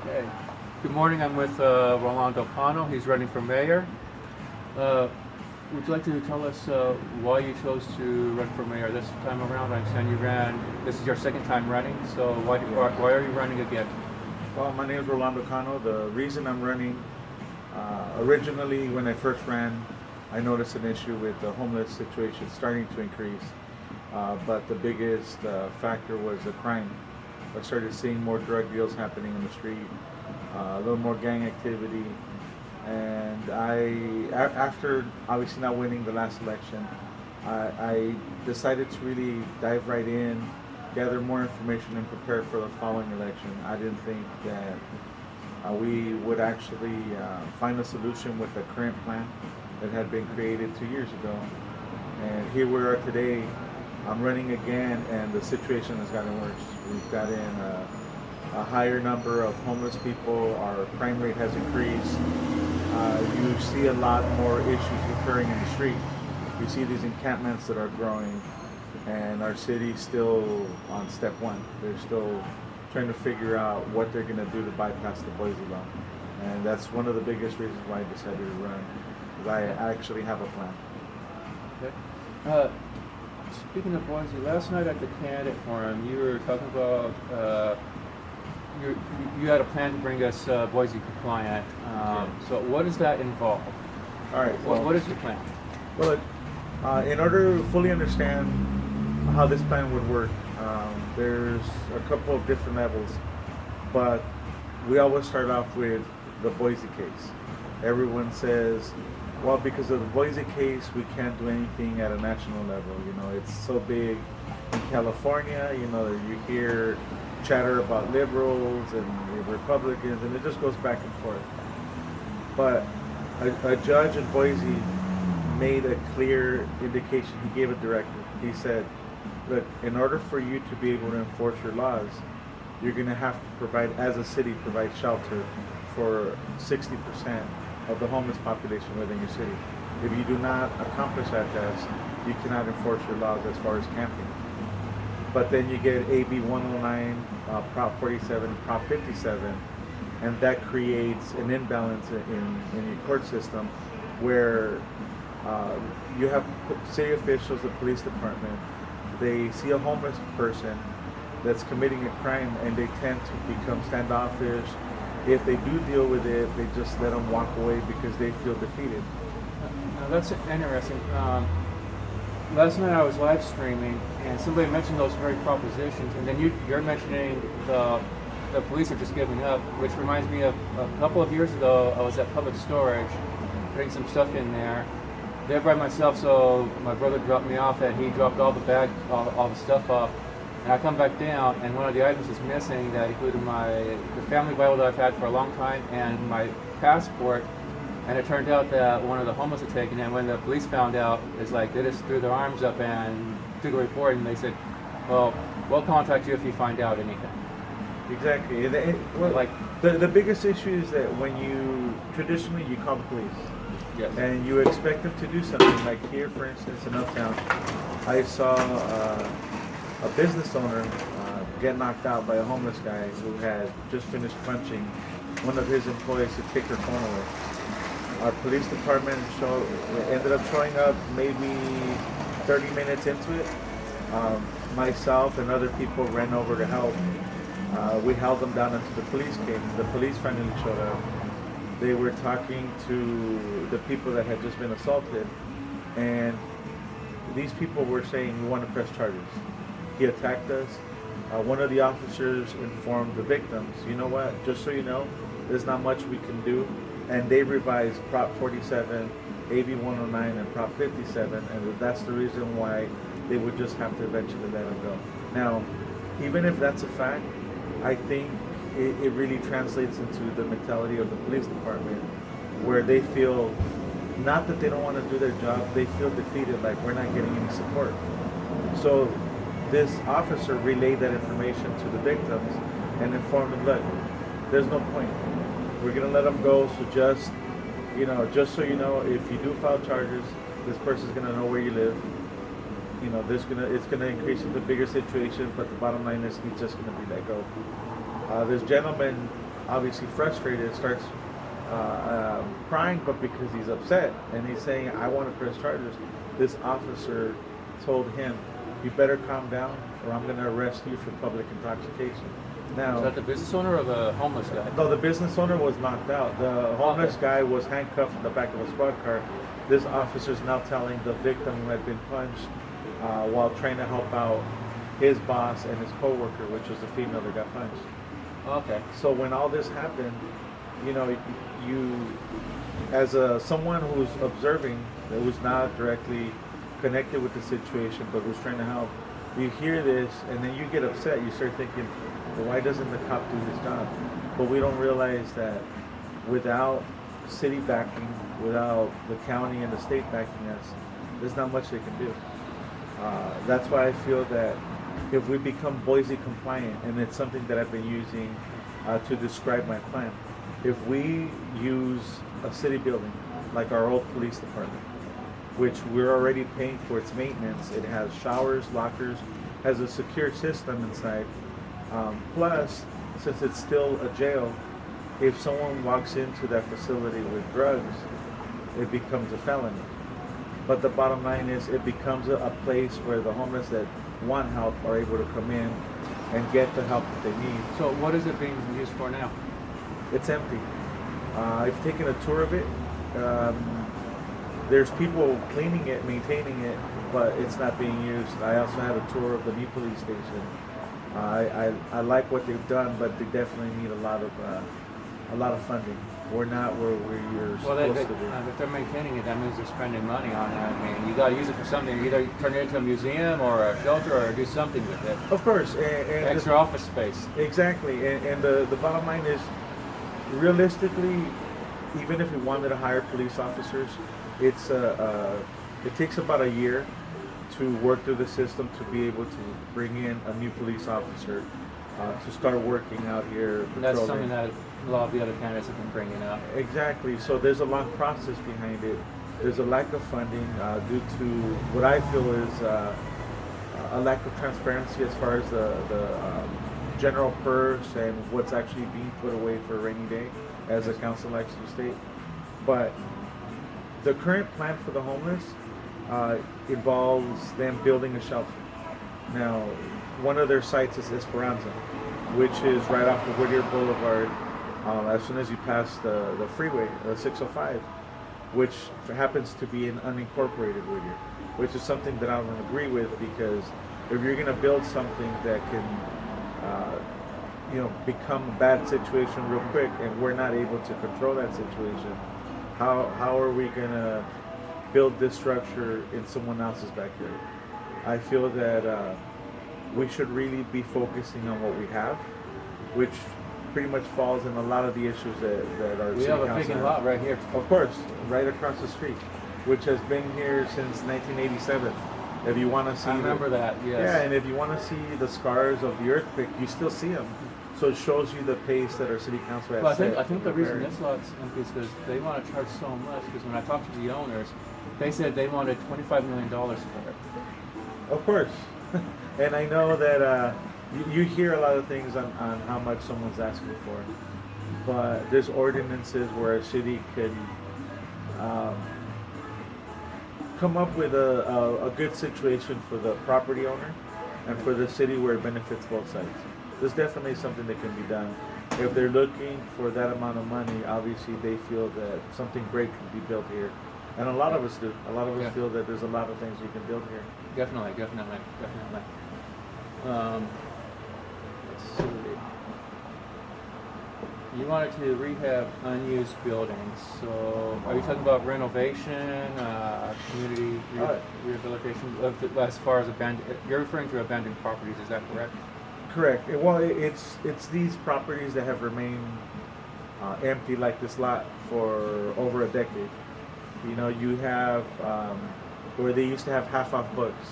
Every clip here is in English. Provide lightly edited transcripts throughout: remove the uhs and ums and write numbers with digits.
Okay. Good morning. I'm with Rolando Cano. He's running for mayor. Would you like to tell us why you chose to run for mayor this time around? I understand you ran. This is your second time running. So why are you running again? Well, my name is Rolando Cano. The reason I'm running, originally when I first ran, I noticed an issue with the homeless situation starting to increase. But the biggest factor was the crime. I started seeing more drug deals happening in the street, a little more gang activity, and after obviously not winning the last election, I decided to really dive right in, gather more information, and prepare for the following election. I didn't think that we would actually find a solution with the current plan that had been created 2 years ago. And here we are today. I'm running again, and the situation has gotten worse. We've gotten a higher number of homeless people. Our crime rate has increased. You see a lot more issues occurring in the street. You see these encampments that are growing, and our city's still on step one. They're still trying to figure out what they're going to do to bypass the Boise law. And that's one of the biggest reasons why I decided to run, because I actually have a plan. Okay. Speaking of Boise, last night at the candidate forum, you were talking about you had a plan to bring us Boise compliant. So what does that involve? All right. What is your plan? Well, in order to fully understand how this plan would work, there's a couple of different levels, but we always start off with the Boise case. Everyone says, well, because of the Boise case, we can't do anything at a national level. You know, it's so big in California. You know, you hear chatter about liberals and Republicans, and it just goes back and forth. But a judge in Boise made a clear indication. He gave a directive. He said, look, in order for you to be able to enforce your laws, you're going to have to provide, as a city, provide shelter for 60% of the homeless population within your city. If you do not accomplish that task, you cannot enforce your laws as far as camping. But then you get AB 109, Prop 47, Prop 57, and that creates an imbalance in your court system where you have city officials, the police department, they see a homeless person that's committing a crime and they tend to become standoffish. If they do deal with it, they just let them walk away because they feel defeated. That's interesting. Last night I was live streaming and somebody mentioned those very propositions, and then you're mentioning the police are just giving up, which reminds me of a couple of years ago I was at Public Storage putting some stuff in there by myself, so my brother dropped me off and he dropped all the bag, all the stuff off. And I come back down, and one of the items is missing that included the family Bible that I've had for a long time and my passport. And it turned out that one of the homeless had taken it. And when the police found out, it's like they just threw their arms up and took a report, and they said, "Well, we'll contact you if you find out anything." Exactly. The biggest issue is that when traditionally you call the police. Yes. And you expect them to do something. Like here, for instance, in Uptown, I saw a business owner get knocked out by a homeless guy who had just finished punching one of his employees to take her phone away. Our police department ended up showing up maybe 30 minutes into it. Myself and other people ran over to help. We held them down until the police came. The police finally showed up. They were talking to the people that had just been assaulted, and these people were saying, we want to press charges. He attacked us. One of the officers informed the victims, you know what, just so you know, there's not much we can do. And they revised Prop 47, AB 109, and Prop 57, and that's the reason why they would just have to eventually let him go. Now, even if that's a fact, I think it really translates into the mentality of the police department, where they feel, not that they don't want to do their job, they feel defeated, like we're not getting any support. So this officer relayed that information to the victims and informed them, look, there's no point. We're going to let them go, so just so you know, if you do file charges, this person's going to know where you live. You know, it's going to increase into a bigger situation, but the bottom line is he's just going to be let go. This gentleman obviously frustrated, starts crying, but because he's upset and he's saying, "I want to press charges." This officer told him, "You better calm down, or I'm going to arrest you for public intoxication." Now, Is that the business owner or the homeless guy? no, the business owner was knocked out. The homeless guy was handcuffed in the back of a squad car. This officer is now telling the victim who had been punched while trying to help out his boss and his coworker, which was the female that got punched. Okay. So when all this happened, you know, you as someone who's observing, that was not directly connected with the situation, but was trying to help, you hear this and then you get upset. You start thinking, well, why doesn't the cop do his job? But we don't realize that without city backing, without the county and the state backing us, there's not much they can do. That's why I feel that if we become Boise compliant, and it's something that I've been using to describe my plan, if we use a city building like our old police department, which we're already paying for its maintenance, it has showers, lockers, has a secure system inside. Plus, since it's still a jail, if someone walks into that facility with drugs, it becomes a felony. But the bottom line is it becomes a place where the homeless that want help are able to come in and get the help that they need. So what is it being used for now? It's empty. I've taken a tour of it. There's people cleaning it, maintaining it, but it's not being used. I also had a tour of the new police station. I like what they've done, but they definitely need a lot of funding. We're not where we're supposed to be. If they're maintaining it, that means they're spending money on it. I mean, you got to use it for something. Either turn it into a museum or a shelter, or do something with it. Of course, and Extra office space. Exactly, and the bottom line is, realistically, even if we wanted to hire police officers, it takes about a year to work through the system to be able to bring in a new police officer to start working out here. That's something that a lot of the other candidates have been bringing up. Exactly. So there's a long process behind it. There's a lack of funding due to what I feel is a lack of transparency as far as the general purse and what's actually being put away for a rainy day, as the council likes to state. But the current plan for the homeless involves them building a shelter. Now, one of their sites is Esperanza, which is right off of Whittier Boulevard. As soon as you pass the freeway, 605, which happens to be an unincorporated Whittier, which is something that I don't agree with, because if you're going to build something that can, become a bad situation real quick, and we're not able to control that situation, how are we going to build this structure in someone else's backyard? I feel that we should really be focusing on what we have, which pretty much falls in a lot of the issues that our We city have a council vacant lot right here. Of course, right across the street, which has been here since 1987. If you want to see, I remember that. Yes. Yeah, and if you want to see the scars of the earthquake, you still see them. So it shows you the pace that our city council has Well, set. I think the reason this lot's empty is because they want to charge so much. Because when I talked to the owners, they said they wanted $25 million for it. Of course, and I know that you hear a lot of things on how much someone's asking for, but there's ordinances where a city can come up with a good situation for the property owner and for the city where it benefits both sides. There's definitely something that can be done. If they're looking for that amount of money, obviously they feel that something great can be built here. And a lot of us do. A lot of us feel that there's a lot of things you can build here. Definitely. Let's see. You wanted to rehab unused buildings. So, are you talking about renovation, community rehabilitation? As far as you're referring to abandoned properties. Is that correct? Correct. Well, it's these properties that have remained empty, like this lot, for over a decade. You know, you have where they used to have half-off books.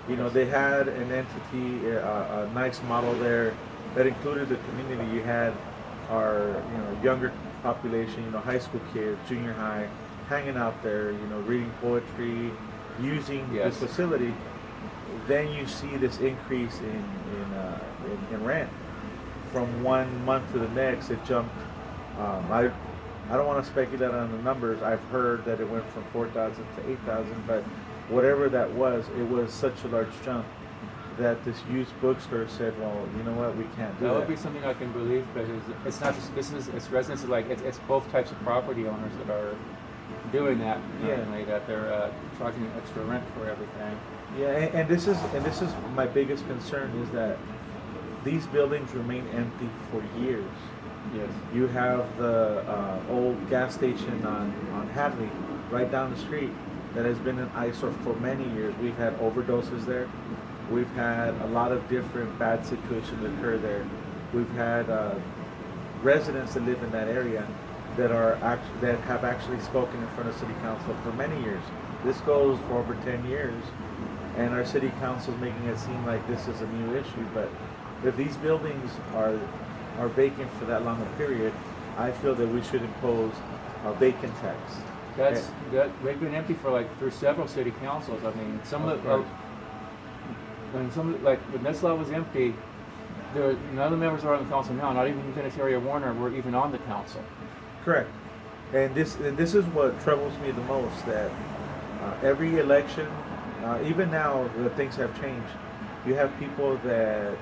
You know, they had an entity, a nice model there that included the community. You had our, younger population, high school kids, junior high, hanging out there, reading poetry, using this facility. Then you see this increase in rent from 1 month to the next, it jumped. I don't want to speculate on the numbers. I've heard that it went from 4,000 to 8,000, but whatever that was, it was such a large jump that this used bookstore said, "Well, you know what? We can't do that." That would be something I can believe, because it's not just business; it's residents. Like it's both types of property owners that are doing that. Apparently, that they're charging extra rent for everything. Yeah, and this is my biggest concern is that these buildings remain empty for years. Yes. You have the old gas station on Hadley, right down the street, that has been an eyesore for many years. We've had overdoses there. We've had a lot of different bad situations occur there. We've had residents that live in that area that that have actually spoken in front of city council for many years. This goes for over 10 years, and our city council is making it seem like this is a new issue. But if these buildings are vacant for that long a period, I feel that we should impose a vacant tax. They've been empty for through several city councils. I mean, some of the when this lot was empty, none of the members are on the council now. Not even Lieutenant Terry or Warner were even on the council. Correct. And this is what troubles me the most. That every election, even now, things have changed. You have people that